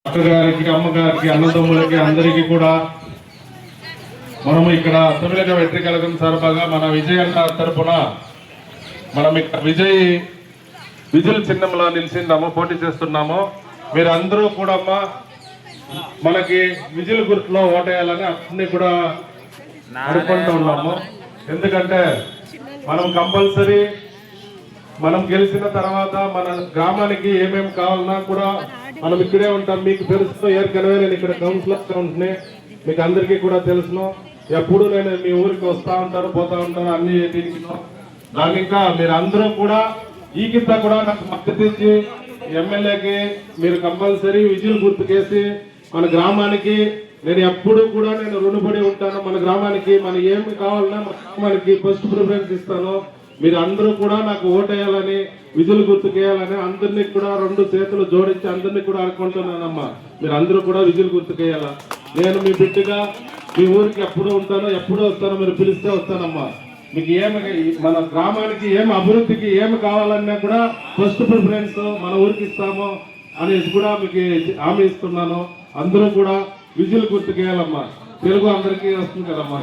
అక్కగారికి అమ్మగారికి అన్నదమ్ములకి అందరికీ కూడా మనము ఇక్కడ తమిళక వెట్రి కళగం తరపుగా మన విజయన్న తరపున మనం ఇక్కడ విజిల్ చిహ్నంలో నిలిచిందాము, పోటీ చేస్తున్నాము. మీరు అందరూ కూడా మనకి విజిల్ గుర్తులో ఓటేయాలని అన్ని కూడా అనుకుంటూ ఉన్నాము. ఎందుకంటే మనం కంపల్సరీ మనం గెలిచిన తర్వాత మన గ్రామానికి ఏమేమి కావాలన్నా కూడా మనం ఇక్కడే ఉంటాం. మీకు తెలుసు, ఏற்கனவே నేను ఇక్కడ కౌన్సిలర్గా ఉంటున్నా, మీకు అందరికీ కూడా తెలుసును. ఎప్పుడు నేను మీ ఊరికి వస్తూ ఉంటాను, పోతా ఉంటాను అన్ని దీనికి. దాని ఇంకా మీరు అందరూ కూడా ఈ కింద కూడా నాకు మద్దతు ఇచ్చి ఎమ్మెల్యేకి మీరు కంపల్సరీ విజిల్ గుర్తుకేసి మన గ్రామానికి నేను ఎప్పుడు కూడా నేను రుణపడి ఉంటాను. మన గ్రామానికి మన ఏమి కావాలన్నా మన గ్రామానికి ఫస్ట్ ప్రిఫరెన్స్ ఇస్తాను. మీరు అందరూ కూడా నాకు ఓటేయాలని, విధులు గుర్తుకేయాలని అందరినీ కూడా రెండు చేతులు జోడించి అందరినీ కూడా అనుకుంటున్నానమ్మా. మీరు అందరూ కూడా విధులు గుర్తుకేయాలా. నేను మీ బిడ్డగా మీ ఊరికి ఎప్పుడు ఉంటానో, ఎప్పుడు వస్తానో, మీరు పిలిస్తే వస్తానమ్మా. మీకు ఏమి మన గ్రామానికి ఏమి అభివృద్ధికి ఏమి కావాలన్నా కూడా ఫస్ట్ ప్రిఫరెన్స్ మన ఊరికి ఇస్తాము అనేసి కూడా మీకు హామీ ఇస్తున్నాను. అందరూ కూడా విధులు గుర్తుకేయాలమ్మా. తెలుగు అందరికీ వస్తుంది కదమ్మా.